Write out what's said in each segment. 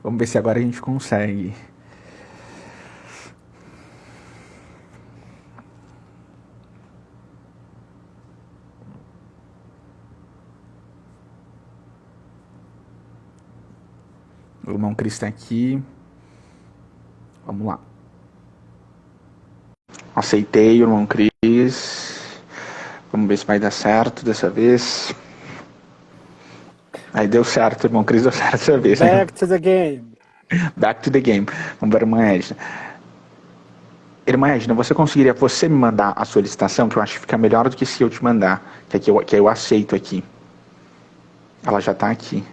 Vamos ver se agora a gente consegue. O irmão Cris está aqui. Vamos lá. Aceitei o irmão Cris. Vamos ver se vai dar certo dessa vez. Aí deu certo, irmão Cris, deu certo dessa vez. Back to the game. Back to the game. Vamos ver a irmã Edna. Irmã Edna, você conseguiria me mandar a solicitação, que eu acho que fica melhor do que se eu te mandar, que eu aceito aqui. Ela já está aqui.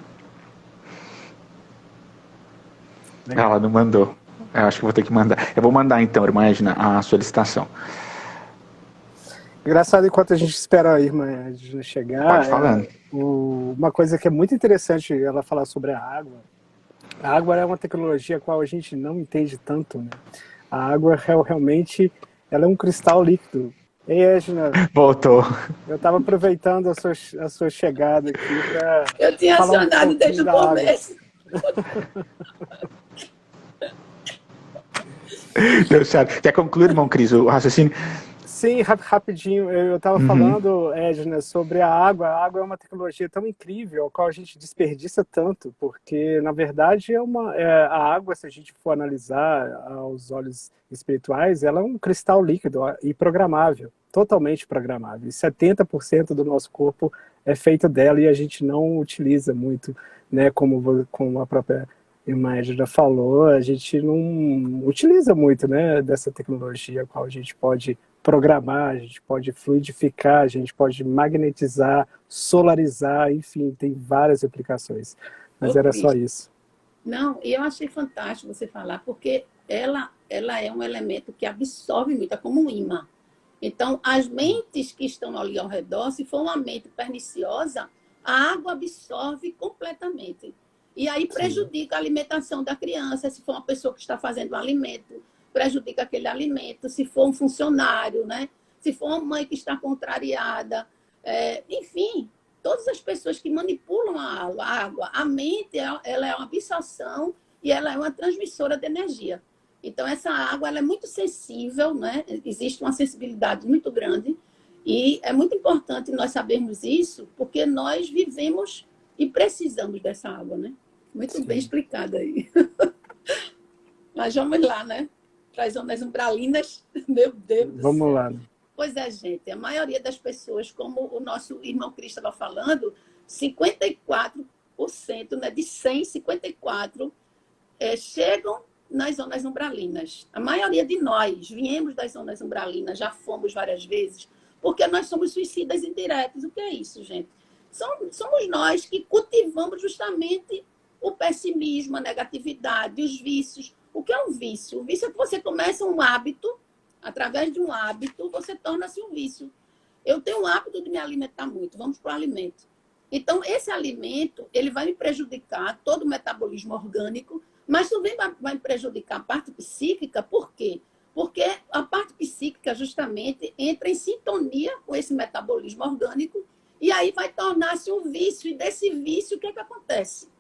Legal. Ela não mandou. Eu acho que vou ter que mandar. Eu vou mandar então, irmã Edna, a solicitação. Engraçado, enquanto a gente espera a irmã Edna chegar, Pode falar. uma coisa que é muito interessante ela falar sobre a água. A água é uma tecnologia a qual a gente não entende tanto, né? A água realmente ela é um cristal líquido. Ei, Edna, Voltou. eu estava aproveitando a sua chegada aqui para Eu tinha falar acionado desde o começo. Deu certo. Quer concluir, irmão Cris, o raciocínio? Sim, rapidinho. Eu estava falando, Edna, sobre a água. A água é uma tecnologia tão incrível, a qual a gente desperdiça tanto, porque, na verdade, a água, se a gente for analisar aos olhos espirituais, ela é um cristal líquido e programável, totalmente programável. E 70% do nosso corpo é feito dela e a gente não utiliza muito, né, como a própria irmã Edna falou, a gente não utiliza muito, né, dessa tecnologia, a qual a gente pode programar, a gente pode fluidificar, a gente pode magnetizar, solarizar, enfim, tem várias aplicações. Mas era só isso. Não, e eu achei fantástico você falar, porque ela é um elemento que absorve muito, é como um imã. Então, as mentes que estão ali ao redor, se for uma mente perniciosa, a água absorve completamente. E aí prejudica a alimentação da criança, se for uma pessoa que está fazendo um alimento, prejudica aquele alimento, se for um funcionário, né? Se for uma mãe que está contrariada, enfim, todas as pessoas que manipulam a água, a mente, ela é uma absorção e ela é uma transmissora de energia. Então, essa água ela é muito sensível, né? Existe uma sensibilidade muito grande e é muito importante nós sabermos isso, porque nós vivemos e precisamos dessa água, né? Muito bem explicado aí. Mas vamos lá, né? Para as zonas umbralinas, meu Deus do céu. Vamos lá. Pois é, gente, a maioria das pessoas, como o nosso irmão Cris estava falando, 54%, né, de 100, 54 chegam nas zonas umbralinas. A maioria de nós viemos das zonas umbralinas, já fomos várias vezes, porque nós somos suicidas indiretos. O que é isso, gente? Somos nós que cultivamos justamente o pessimismo, a negatividade, os vícios. O que é um vício? O vício é que você começa um hábito, através de um hábito, você torna-se um vício. Eu tenho um hábito de me alimentar muito, vamos para o alimento. Então, esse alimento, ele vai me prejudicar todo o metabolismo orgânico, mas também vai me prejudicar a parte psíquica. Por quê? Porque a parte psíquica, justamente, entra em sintonia com esse metabolismo orgânico e aí vai tornar-se um vício. E desse vício, o que é que acontece?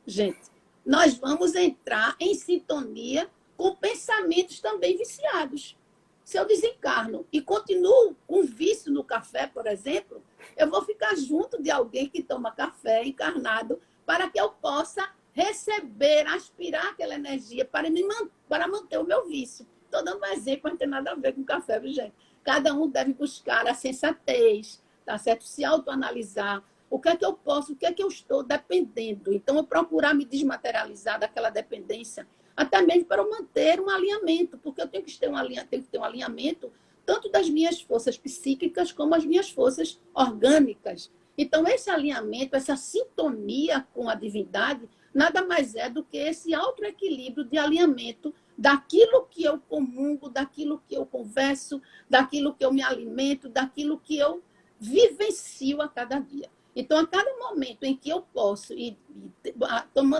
Gente, nós vamos entrar em sintonia com pensamentos também viciados. Se eu desencarno e continuo com vício no café, por exemplo, eu vou ficar junto de alguém que toma café encarnado para que eu possa receber, aspirar aquela energia para manter o meu vício. Estou dando um exemplo, mas não tem nada a ver com café, viu, gente? Cada um deve buscar a sensatez, tá certo? Se autoanalisar. O que é que eu posso, o que é que eu estou dependendo? Então, eu procurar me desmaterializar daquela dependência, até mesmo para eu manter um alinhamento, porque eu tenho que ter um alinhamento tanto das minhas forças psíquicas como as minhas forças orgânicas. Então, esse alinhamento, essa sintonia com a divindade, nada mais é do que esse autoequilíbrio de alinhamento daquilo que eu comungo, daquilo que eu converso, daquilo que eu me alimento, daquilo que eu vivencio a cada dia. Então, a cada momento em que eu posso ir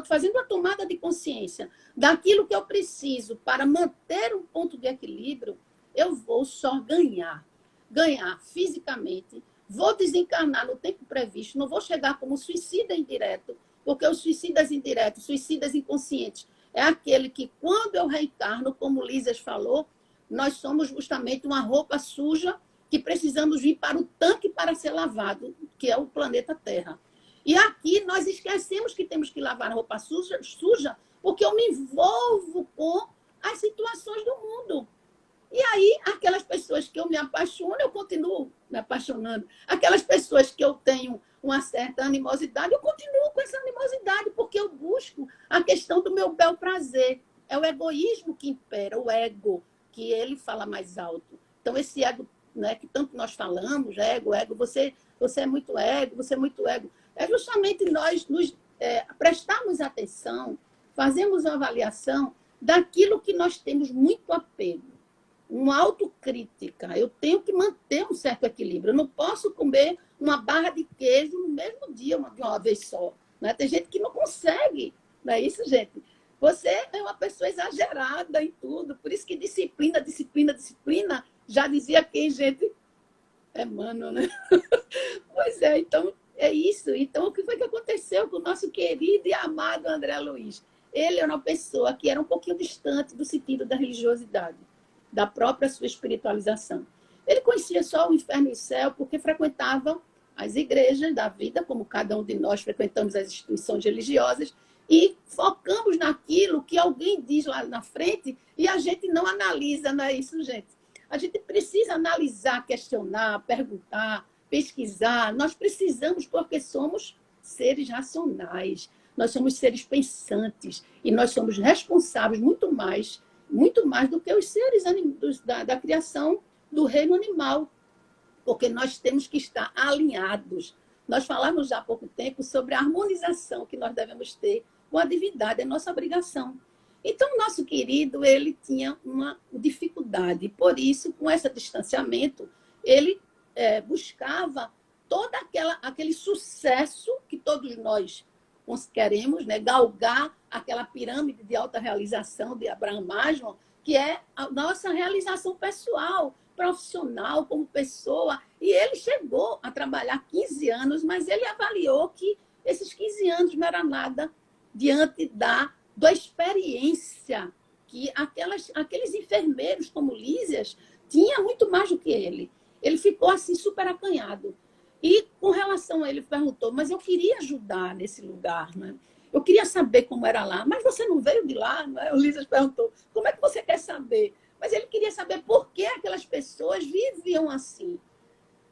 fazendo a tomada de consciência daquilo que eu preciso para manter um ponto de equilíbrio, eu vou só ganhar. Ganhar fisicamente, vou desencarnar no tempo previsto, não vou chegar como suicida indireto, Porque os suicidas indiretos, suicidas inconscientes, é aquele que, quando eu reencarno, como Lísias falou, nós somos justamente uma roupa suja que precisamos vir para o tanque para ser lavado, que é o planeta Terra. E aqui nós esquecemos que temos que lavar a roupa suja porque eu me envolvo com as situações do mundo. E aí, aquelas pessoas que eu me apaixono, eu continuo me apaixonando. Aquelas pessoas que eu tenho uma certa animosidade, eu continuo com essa animosidade, porque eu busco a questão do meu bel prazer. É o egoísmo que impera, o ego, que ele fala mais alto. Então, esse ego, né, que tanto nós falamos, ego, você é muito ego, você é muito ego. É justamente nós prestarmos atenção, fazermos uma avaliação daquilo que nós temos muito apego. Uma autocrítica. Eu tenho que manter um certo equilíbrio. Eu não posso comer uma barra de queijo no mesmo dia, de uma vez só. Né? Tem gente que não consegue. Não é isso, gente? Você é uma pessoa exagerada em tudo. Por isso que disciplina, disciplina, disciplina, já dizia quem, gente? É mano, né? Pois é, então é isso. Então, o que foi que aconteceu com o nosso querido e amado André Luiz? Ele era uma pessoa que era um pouquinho distante do sentido da religiosidade, da própria sua espiritualização. Ele conhecia só o inferno e o céu porque frequentava as igrejas da vida, como cada um de nós frequentamos as instituições religiosas, e focamos naquilo que alguém diz lá na frente e a gente não analisa, não é isso, gente? A gente precisa analisar, questionar, perguntar, pesquisar. Nós precisamos porque somos seres racionais, nós somos seres pensantes e nós somos responsáveis muito mais do que os seres da criação do reino animal, porque nós temos que estar alinhados. Nós falamos já há pouco tempo sobre a harmonização que nós devemos ter com a divindade, é nossa obrigação. Então, o nosso querido, ele tinha uma dificuldade, por isso, com esse distanciamento, ele buscava todo aquele sucesso que todos nós queremos, né? Galgar aquela pirâmide de alta realização de Abraham Maslow, que é a nossa realização pessoal, profissional, como pessoa. E ele chegou a trabalhar 15 anos, mas ele avaliou que esses 15 anos não era nada diante da experiência que aqueles enfermeiros como Lísias tinha muito mais do que ele. Ele ficou assim super acanhado. E com relação a ele, perguntou, mas eu queria ajudar nesse lugar, né? Eu queria saber como era lá, mas você não veio de lá, né? O Lísias perguntou, como é que você quer saber? Mas ele queria saber por que aquelas pessoas viviam assim.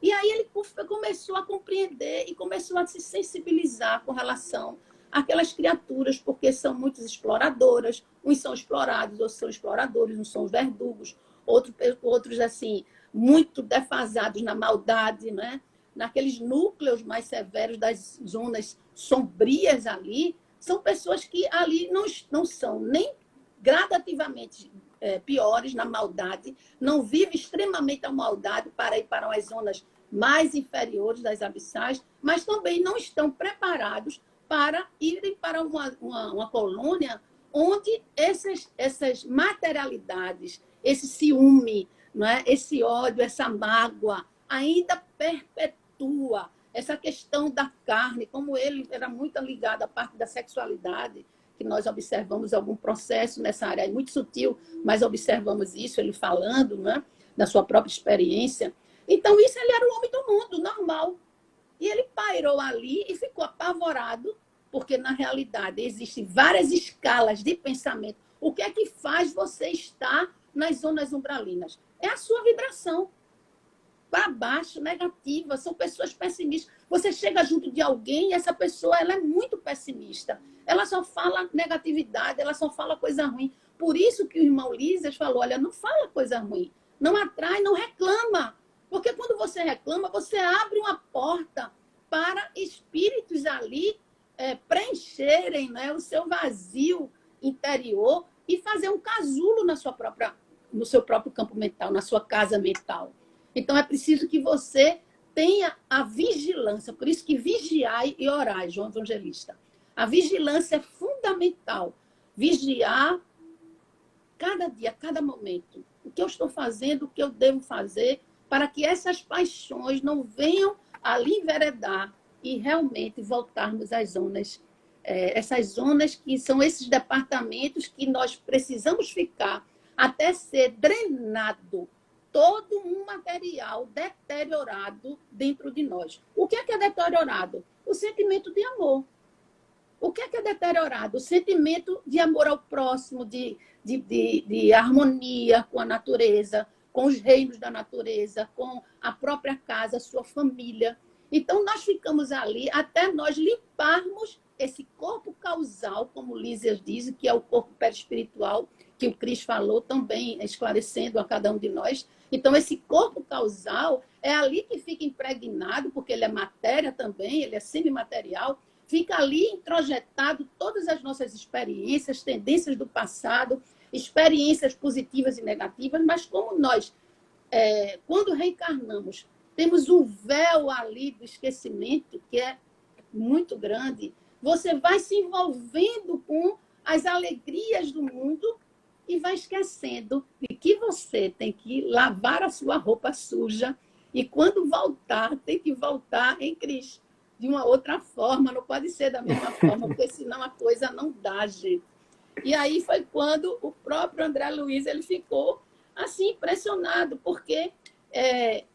E aí ele começou a compreender e começou a se sensibilizar com relação àquelas criaturas, porque são muitas exploradoras, uns são explorados, outros são exploradores, uns são os verdugos, outros assim, muito defasados na maldade, né? Naqueles núcleos mais severos das zonas sombrias ali, são pessoas que ali não são nem gradativamente piores na maldade, não vivem extremamente a maldade para ir para as zonas mais inferiores das abissais, mas também não estão preparados para irem para uma colônia onde essas materialidades, esse ciúme, não é? Esse ódio, essa mágoa, ainda perpetua essa questão da carne, como ele era muito ligado à parte da sexualidade, que nós observamos algum processo nessa área, é muito sutil, mas observamos isso, ele falando, né, da sua própria experiência. Então, isso ele era o homem do mundo, normal. E ele pairou ali e ficou apavorado, porque, na realidade, existem várias escalas de pensamento. O que é que faz você estar nas zonas umbralinas? É a sua vibração. Para baixo, negativa, são pessoas pessimistas. Você chega junto de alguém e essa pessoa ela é muito pessimista. Ela só fala negatividade, ela só fala coisa ruim. Por isso que o irmão Lísias falou, olha, não fala coisa ruim, não atrai, não reclama. Porque quando você reclama, você abre uma porta para espíritos ali preencherem, né, o seu vazio interior e fazer um casulo no seu próprio campo mental, na sua casa mental. Então, é preciso que você tenha a vigilância. Por isso que vigiai e orai, João Evangelista. A vigilância é fundamental. Vigiar cada dia, cada momento. O que eu estou fazendo, o que eu devo fazer, para que essas paixões não venham ali enveredar e realmente voltarmos às zonas essas zonas que são esses departamentos que nós precisamos ficar até ser drenado todo um material deteriorado dentro de nós. O que é deteriorado? O sentimento de amor. O que é deteriorado? O sentimento de amor ao próximo, de harmonia com a natureza, com os reinos da natureza, com a própria casa, a sua família. Então, nós ficamos ali até nós limparmos esse corpo causal, como Lísias diz, que é o corpo perispiritual, que o Cris falou também, esclarecendo a cada um de nós. Então, esse corpo causal é ali que fica impregnado, porque ele é matéria também, ele é semimaterial, fica ali introjetado todas as nossas experiências, tendências do passado, experiências positivas e negativas, mas como nós, quando reencarnamos, temos um véu ali do esquecimento, que é muito grande, você vai se envolvendo com as alegrias do mundo e vai esquecendo de que você tem que lavar a sua roupa suja e quando voltar, tem que voltar em Cristo. De uma outra forma, não pode ser da mesma forma, porque senão a coisa não dá, gente. E aí foi quando o próprio André Luiz ele ficou assim impressionado, porque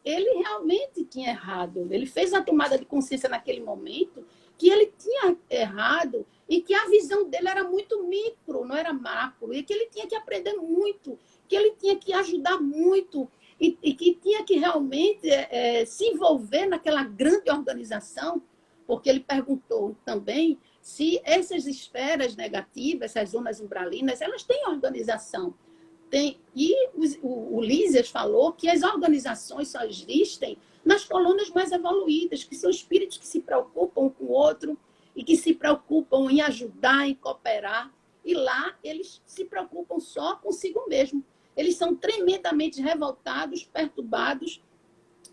ele realmente tinha errado. Ele fez a tomada de consciência naquele momento que ele tinha errado e que a visão dele era muito micro, não era macro, e que ele tinha que aprender muito, que ele tinha que ajudar muito, e que tinha que realmente se envolver naquela grande organização, porque ele perguntou também se essas esferas negativas, essas zonas umbralinas, elas têm organização. E o Lísias falou que as organizações só existem nas colônias mais evoluídas, que são espíritos que se preocupam com o outro e que se preocupam em ajudar, em cooperar. E lá eles se preocupam só consigo mesmo. Eles são tremendamente revoltados, perturbados.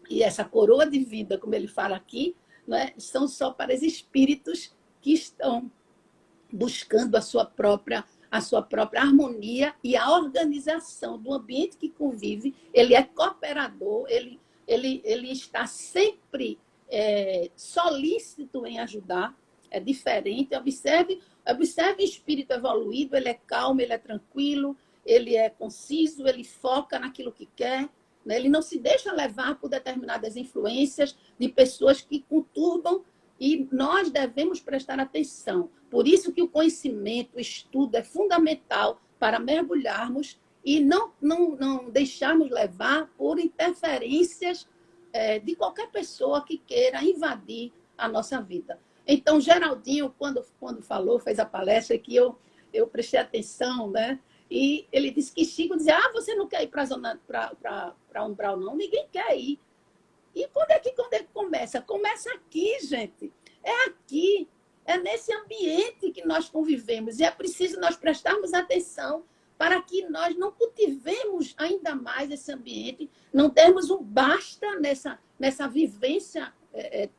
E essa coroa de vida, como ele fala aqui, né, são só para os espíritos que estão buscando a sua própria harmonia e a organização do ambiente que convive. Ele é cooperador, ele está sempre solícito em ajudar, é diferente. Observe o espírito evoluído, ele é calmo, ele é tranquilo, ele é conciso, ele foca naquilo que quer, né? Ele não se deixa levar por determinadas influências de pessoas que conturbam, e nós devemos prestar atenção. Por isso que o conhecimento, o estudo é fundamental para mergulharmos e não deixarmos levar por interferências de qualquer pessoa que queira invadir a nossa vida. Então, Geraldinho, quando falou, fez a palestra, que eu prestei atenção, né? E ele disse que Chico dizia, você não quer ir para Umbral, não? Ninguém quer ir. E quando é que começa? Começa aqui, gente. É aqui. É nesse ambiente que nós convivemos. E é preciso nós prestarmos atenção para que nós não cultivemos ainda mais esse ambiente, não termos um basta nessa vivência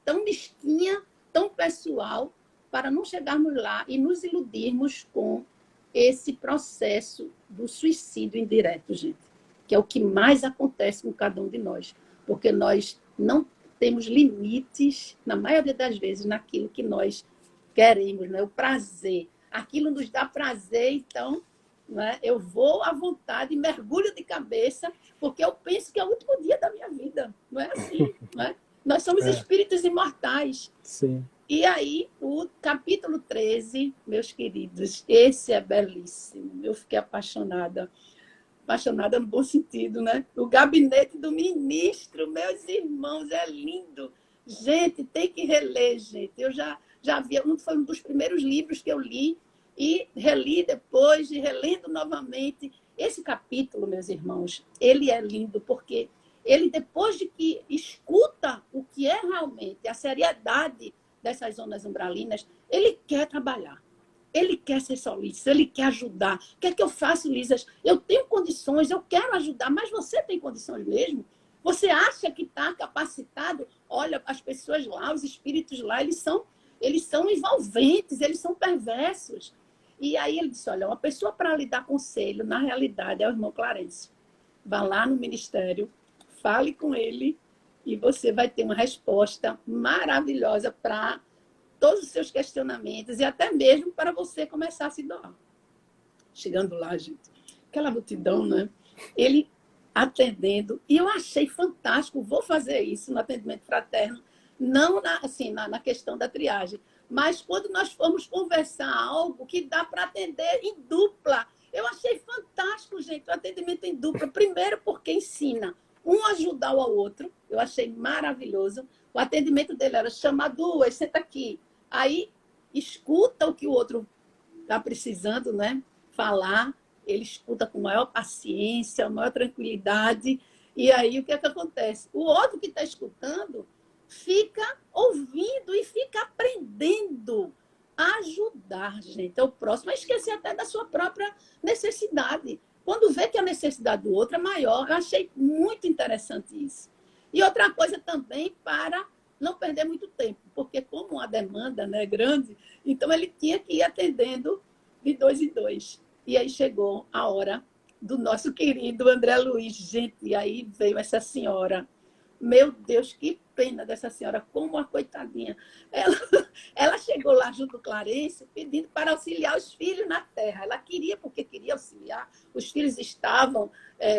tão mesquinha, tão pessoal, para não chegarmos lá e nos iludirmos com esse processo do suicídio indireto, gente, que é o que mais acontece com cada um de nós, porque nós não temos limites, na maioria das vezes, naquilo que nós queremos, né? O prazer. Aquilo nos dá prazer, então, né? Eu vou à vontade, mergulho de cabeça, porque eu penso que é o último dia da minha vida. Não é assim, não é? Nós somos espíritos imortais. Sim. E aí, o capítulo 13, meus queridos, esse é belíssimo. Eu fiquei apaixonada no bom sentido, né? O gabinete do ministro, meus irmãos, é lindo. Gente, tem que reler, gente. Eu já vi, foi um dos primeiros livros que eu li e reli depois, e relendo novamente. Esse capítulo, meus irmãos, ele é lindo porque ele, depois de que escuta o que é realmente a seriedade dessas zonas umbralinas, ele quer trabalhar. Ele quer ser solícito, ele quer ajudar. O que é que eu faço, Lísias? Eu tenho condições, eu quero ajudar, mas você tem condições mesmo? Você acha que está capacitado? Olha, as pessoas lá, os espíritos lá, eles são envolventes, eles são perversos. E aí ele disse, olha, uma pessoa para lhe dar conselho, na realidade, é o irmão Clarence. Vá lá no ministério, fale com ele, e você vai ter uma resposta maravilhosa para todos os seus questionamentos e até mesmo para você começar a se doar. Chegando lá, gente, aquela multidão, né? Ele atendendo, e eu achei fantástico, vou fazer isso no atendimento fraterno, não na questão da triagem, mas quando nós formos conversar algo que dá para atender em dupla. Eu achei fantástico, gente, o atendimento em dupla. Primeiro porque ensina um ajudar o outro, eu achei maravilhoso. O atendimento dele era chamar duas, senta aqui. Aí escuta o que o outro está precisando, né? Falar, ele escuta com maior paciência, maior tranquilidade. E aí o que é que acontece? O outro que está escutando fica ouvindo e fica aprendendo a ajudar, gente, ao próximo, a esquecer até da sua própria necessidade. Quando vê que a necessidade do outro é maior, eu achei muito interessante isso. E outra coisa também, para não perder muito tempo, porque como a demanda, né, é grande, então ele tinha que ir atendendo de 2 em 2. E aí chegou a hora do nosso querido André Luiz. Gente, e aí veio essa senhora. Meu Deus, que pena dessa senhora, como a coitadinha. Ela chegou lá junto com Clarence, pedindo para auxiliar os filhos na terra. Ela queria, porque queria auxiliar. Os filhos estavam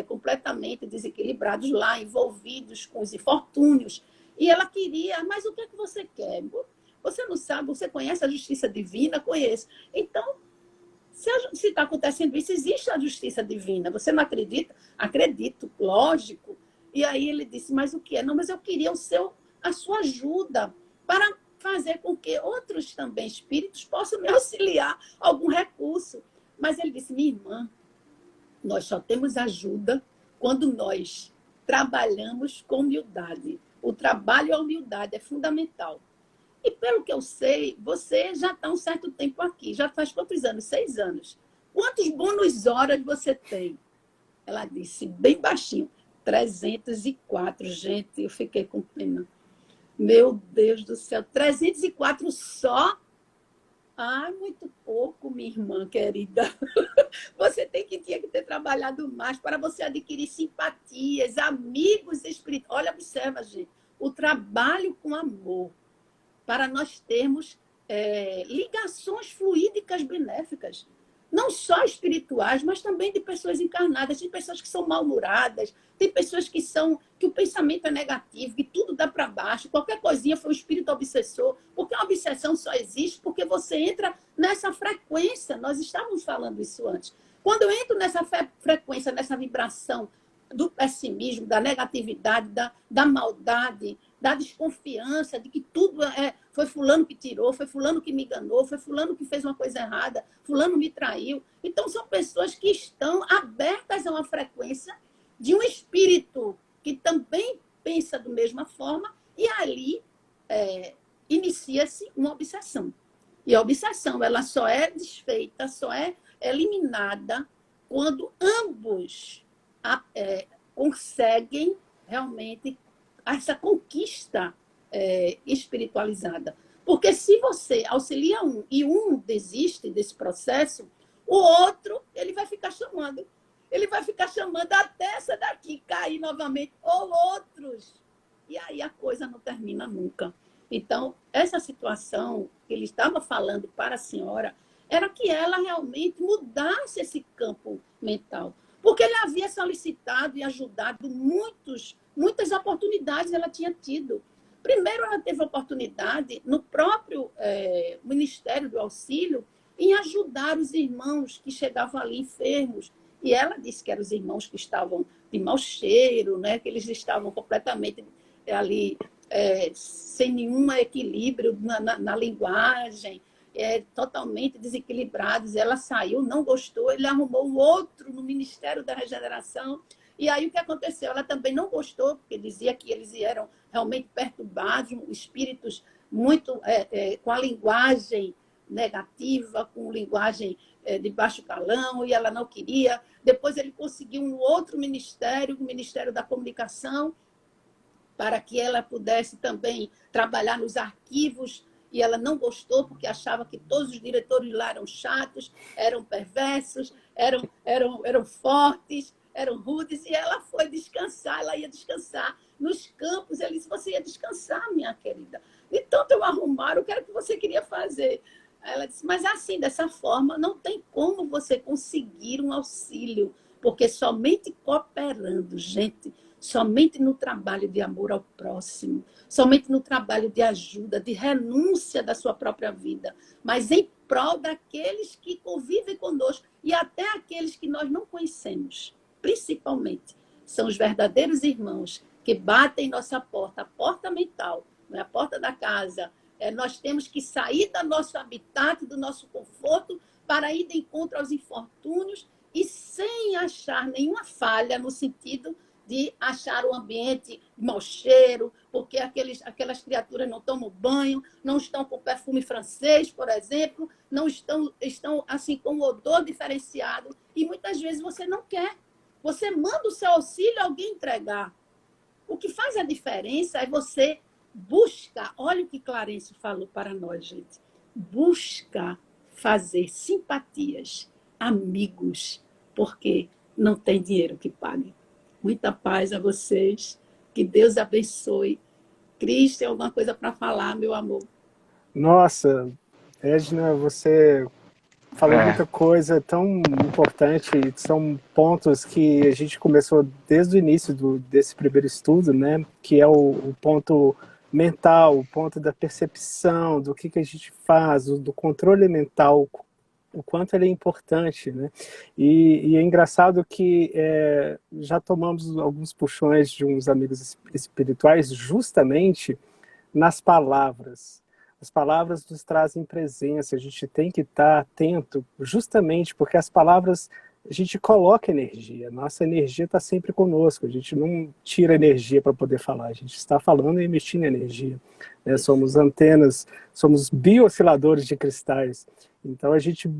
completamente desequilibrados lá, envolvidos com os infortúnios. E ela queria, mas o que é que você quer? Você não sabe, você conhece a justiça divina? Conheço. Então, se está acontecendo isso, existe a justiça divina. Você não acredita? Acredito, lógico. E aí ele disse, mas o que é? Não, mas eu queria a sua ajuda para fazer com que outros também espíritos possam me auxiliar algum recurso. Mas ele disse, minha irmã, nós só temos ajuda quando nós trabalhamos com humildade. O trabalho e a humildade é fundamental. E pelo que eu sei, você já está um certo tempo aqui. Já faz quantos anos? 6 anos. Quantos bônus horas você tem? Ela disse, bem baixinho. 304, gente. Eu fiquei com pena. Meu Deus do céu. 304 só? Ai, muito pouco, minha irmã querida. Você tinha que ter trabalhado mais para você adquirir simpatias, amigos espirituais. Olha, observa, gente. O trabalho com amor. Para nós termos ligações fluídicas benéficas, não só espirituais, mas também de pessoas encarnadas, de pessoas que são mal-humoradas, tem pessoas que o pensamento é negativo, que tudo dá para baixo, qualquer coisinha foi o espírito obsessor, porque a obsessão só existe porque você entra nessa frequência, nós estávamos falando isso antes. Quando eu entro nessa frequência, nessa vibração do pessimismo, da negatividade, da maldade, da desconfiança de que tudo foi fulano que tirou, foi fulano que me enganou, foi fulano que fez uma coisa errada, fulano me traiu. Então, são pessoas que estão abertas a uma frequência de um espírito que também pensa da mesma forma e ali inicia-se uma obsessão. E a obsessão ela só é desfeita, só é eliminada quando ambos conseguem realmente essa conquista espiritualizada. Porque se você auxilia um e um desiste desse processo, o outro ele vai ficar chamando. Ele vai ficar chamando até essa daqui cair novamente, ou outros. E aí a coisa não termina nunca. Então, essa situação que ele estava falando para a senhora era que ela realmente mudasse esse campo mental. Porque ele havia solicitado e ajudado muitas oportunidades ela tinha tido. Primeiro, ela teve oportunidade no próprio Ministério do Auxílio em ajudar os irmãos que chegavam ali enfermos. E ela disse que eram os irmãos que estavam de mau cheiro, né? Que eles estavam completamente ali sem nenhum equilíbrio na linguagem, totalmente desequilibrados. Ela saiu, não gostou, ele arrumou um outro no Ministério da Regeneração. E aí o que aconteceu? Ela também não gostou, porque dizia que eles eram realmente perturbados, espíritos muito com a linguagem negativa, com linguagem de baixo calão, e ela não queria. Depois ele conseguiu um outro ministério, o Ministério da Comunicação, para que ela pudesse também trabalhar nos arquivos, e ela não gostou porque achava que todos os diretores lá eram chatos, eram perversos, eram fortes, eram rudes, e ela foi descansar, ela ia descansar nos campos. Ele disse, você ia descansar, minha querida. De tanto eu arrumar, eu quero que você queria fazer. Ela disse, mas assim, dessa forma, não tem como você conseguir um auxílio, porque somente cooperando, gente, somente no trabalho de amor ao próximo, somente no trabalho de ajuda, de renúncia da sua própria vida, mas em prol daqueles que convivem conosco e até aqueles que nós não conhecemos, principalmente, são os verdadeiros irmãos que batem em nossa porta, a porta mental, não é a porta da casa. Nós temos que sair do nosso habitat, do nosso conforto, para ir de encontro aos infortúnios e sem achar nenhuma falha no sentido de achar o ambiente de mau cheiro, porque aquelas criaturas não tomam banho, não estão com perfume francês, por exemplo, não estão assim com um odor diferenciado, e muitas vezes você não quer. Você manda o seu auxílio alguém entregar. O que faz a diferença é você busca, olha o que Clarence falou para nós, gente, busca fazer simpatias, amigos, porque não tem dinheiro que pague. Muita paz a vocês, que Deus abençoe. Cris, tem alguma coisa para falar, meu amor? Nossa, Edna, você falou muita coisa tão importante, são pontos que a gente começou desde o início desse primeiro estudo, né? Que é o ponto mental, o ponto da percepção, do que a gente faz, do controle mental, o quanto ele é importante, né? E é engraçado que já tomamos alguns puxões de uns amigos espirituais justamente nas palavras. As palavras nos trazem presença, a gente tem que estar atento, justamente porque as palavras, a gente coloca energia, nossa energia está sempre conosco, a gente não tira energia para poder falar, a gente está falando e emitindo energia. Né? Somos antenas, somos bioosciladores de cristais, então a gente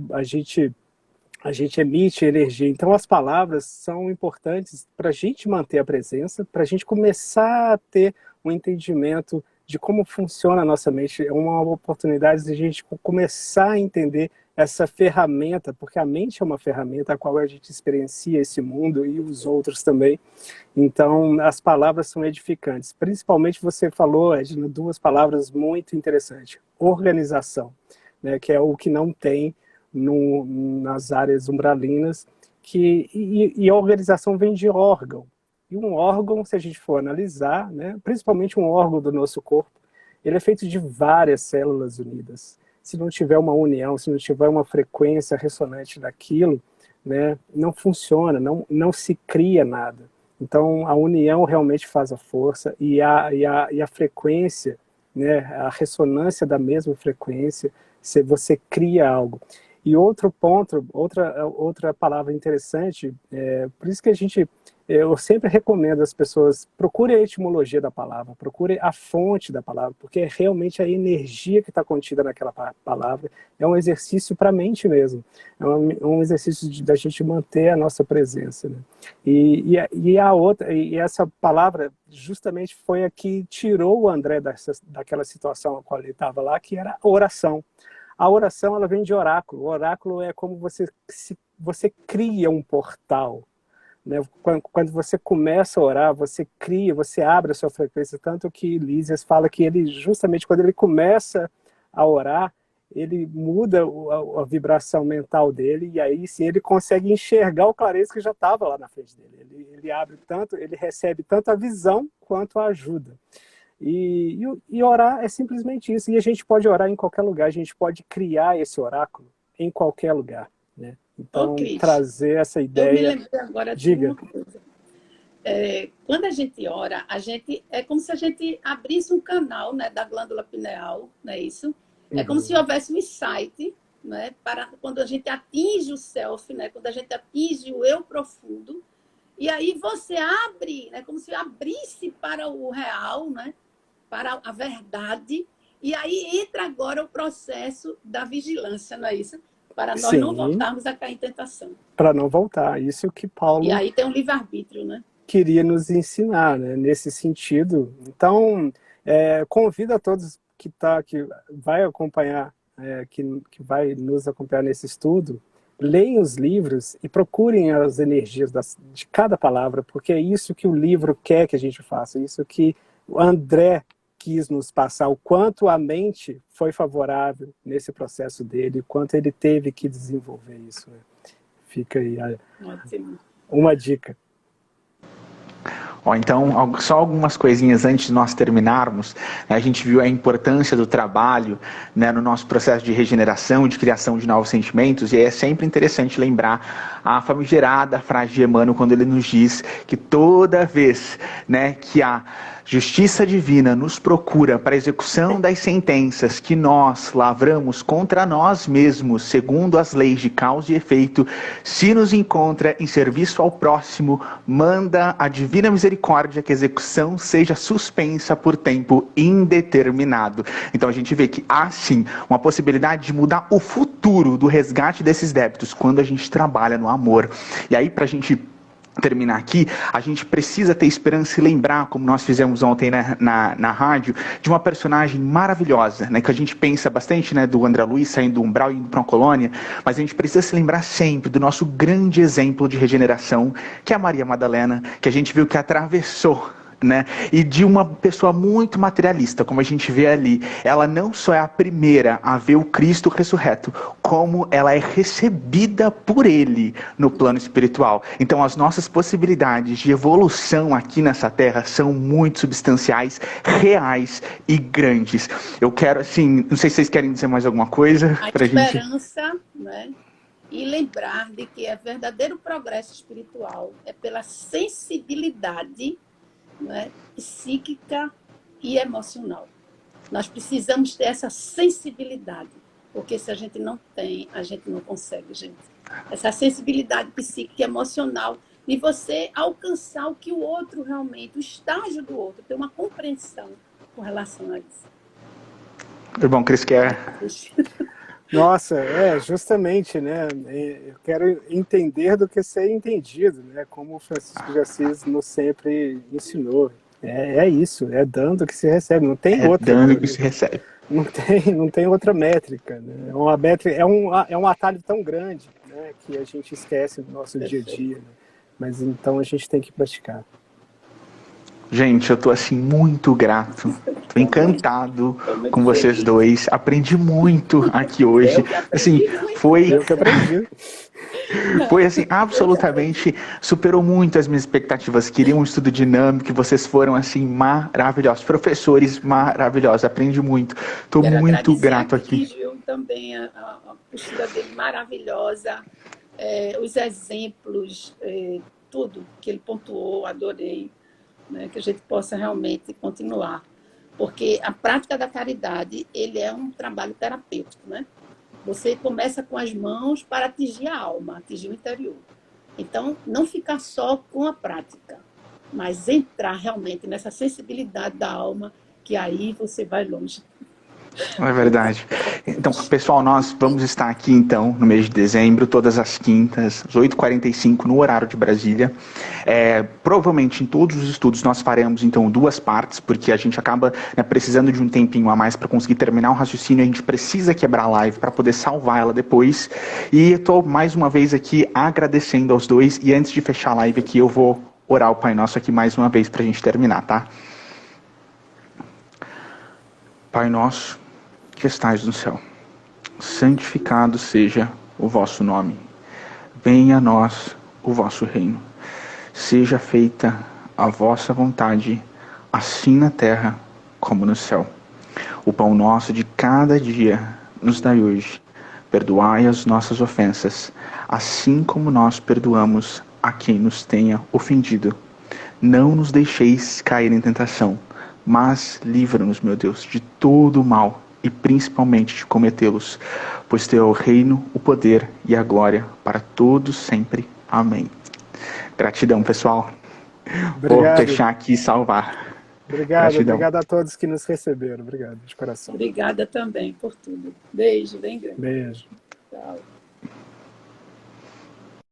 emite energia. Então as palavras são importantes para a gente manter a presença, para a gente começar a ter um entendimento de como funciona a nossa mente. É uma oportunidade de a gente começar a entender essa ferramenta, porque a mente é uma ferramenta a qual a gente experiencia esse mundo e os outros também. Então, as palavras são edificantes. Principalmente você falou, Edna, duas palavras muito interessantes. Organização, né, que é o que não tem nas áreas umbralinas, e a organização vem de órgão. E um órgão, se a gente for analisar, né, principalmente um órgão do nosso corpo, ele é feito de várias células unidas. Se não tiver uma união, se não tiver uma frequência ressonante daquilo, né, não funciona, não se cria nada. Então, a união realmente faz a força, e a frequência, né, a ressonância da mesma frequência, se você cria algo. E outro ponto, outra palavra interessante, por isso que eu sempre recomendo às pessoas, procure a etimologia da palavra, procure a fonte da palavra, porque é realmente a energia que está contida naquela palavra, é um exercício para a mente mesmo, é um exercício da gente manter a nossa presença. Né? E essa palavra justamente foi a que tirou o André daquela situação a qual ele estava lá, que era a oração. A oração, ela vem de oráculo. O oráculo é como você cria um portal. Né? Quando você começa a orar, você cria, você abre a sua frequência. Tanto que Lísias fala que ele, justamente quando ele começa a orar, ele muda a vibração mental dele, e aí sim ele consegue enxergar o Clarence que já estava lá na frente dele. Ele abre tanto, ele recebe tanto a visão quanto a ajuda. E orar é simplesmente isso. E a gente pode orar em qualquer lugar, a gente pode criar esse oráculo em qualquer lugar. Né? Então, trazer essa ideia... Eu me lembrei agora de uma coisa. Quando a gente ora, é como se a gente abrisse um canal, né, da glândula pineal, não é isso? É como se houvesse um insight, né, para quando a gente atinge o self, né, quando a gente atinge o eu profundo, e aí você abre, né, como se abrisse para o real, né, para a verdade, e aí entra agora o processo da vigilância, não é isso? Para nós não voltarmos a cair em tentação. Para não voltar, isso que Paulo... E aí tem um livre-arbítrio, né? Queria nos ensinar, né, nesse sentido. Então, convido a todos que vai acompanhar, que vai nos acompanhar nesse estudo, Leem os livros e procurem as energias de cada palavra, porque é isso que o livro quer que a gente faça, isso que o André quis nos passar, o quanto a mente foi favorável nesse processo dele, o quanto ele teve que desenvolver isso. Né? Fica aí uma dica. Então, só algumas coisinhas antes de nós terminarmos. Né, a gente viu a importância do trabalho, né, no nosso processo de regeneração, de criação de novos sentimentos, e é sempre interessante lembrar a famigerada frase de Emmanuel quando ele nos diz que toda vez, né, que a justiça divina nos procura para a execução das sentenças que nós lavramos contra nós mesmos, segundo as leis de causa e efeito, se nos encontra em serviço ao próximo, manda a divina misericórdia que a execução seja suspensa por tempo indeterminado. Então a gente vê que há sim uma possibilidade de mudar o futuro do resgate desses débitos quando a gente trabalha no amor. E aí, para a gente terminar aqui, a gente precisa ter esperança e lembrar, como nós fizemos ontem na rádio, de uma personagem maravilhosa, né, que a gente pensa bastante, né, do André Luiz saindo do umbral e indo para uma colônia, mas a gente precisa se lembrar sempre do nosso grande exemplo de regeneração, que é a Maria Madalena, que a gente viu que atravessou, né? E de uma pessoa muito materialista, como a gente vê ali. Ela não só é a primeira a ver o Cristo ressurreto, como ela é recebida por Ele no plano espiritual. Então as nossas possibilidades de evolução aqui nessa terra são muito substanciais, reais e grandes. Eu quero, assim, não sei se vocês querem dizer mais alguma coisa pra gente. A esperança, né? E lembrar de que o verdadeiro progresso espiritual é pela sensibilidade, né, psíquica e emocional. Nós precisamos ter essa sensibilidade, porque se a gente não tem, a gente não consegue, gente. Essa sensibilidade psíquica e emocional de você alcançar o que o outro realmente, o estágio do outro, ter uma compreensão com relação a isso. Irmão Cris quer... Nossa, justamente, né? Eu quero entender do que ser entendido, né? Como o Francisco de Assis nos sempre ensinou. É isso, é dando que se recebe, não tem outra. Dando que se recebe. Não tem outra métrica, né? É um atalho tão grande, né, que a gente esquece no nosso dia a dia. Né? Mas então a gente tem que praticar. Gente, eu tô assim muito grato, tô encantado com vocês dois, aprendi muito aqui hoje, assim, Eu que aprendi. Foi assim, absolutamente, superou muito as minhas expectativas, queria um estudo dinâmico, vocês foram assim maravilhosos, professores maravilhosos, aprendi muito, tô muito grato aqui. Gil, também a postura dele maravilhosa, os exemplos, tudo que ele pontuou, adorei. Né, que a gente possa realmente continuar. Porque a prática da caridade, ele é um trabalho terapêutico. Né? Você começa com as mãos para atingir a alma, atingir o interior. Então, não ficar só com a prática, mas entrar realmente nessa sensibilidade da alma, que aí você vai longe. É verdade. Então, pessoal, nós vamos estar aqui, então, no mês de dezembro, todas as quintas, às 8h45, no horário de Brasília. Provavelmente, em todos os estudos, nós faremos, então, 2 partes, porque a gente acaba, né, precisando de um tempinho a mais para conseguir terminar o raciocínio. A gente precisa quebrar a live para poder salvar ela depois. E estou, mais uma vez, aqui agradecendo aos dois. E antes de fechar a live aqui, eu vou orar o Pai Nosso aqui mais uma vez para a gente terminar, tá? Pai Nosso, que estais no céu, santificado seja o vosso nome. Venha a nós o vosso reino. Seja feita a vossa vontade, assim na terra como no céu. O pão nosso de cada dia nos dai hoje. Perdoai as nossas ofensas, assim como nós perdoamos a quem nos tenha ofendido. Não nos deixeis cair em tentação, mas livra-nos, meu Deus, de todo o mal, e principalmente de cometê-los, pois teu é o reino, o poder e a glória para todos sempre. Amém. Gratidão, pessoal. Obrigado. Vou fechar aqui e salvar. Obrigado a todos que nos receberam. Obrigado, de coração. Obrigada também por tudo. Beijo, bem grande. Beijo. Tchau.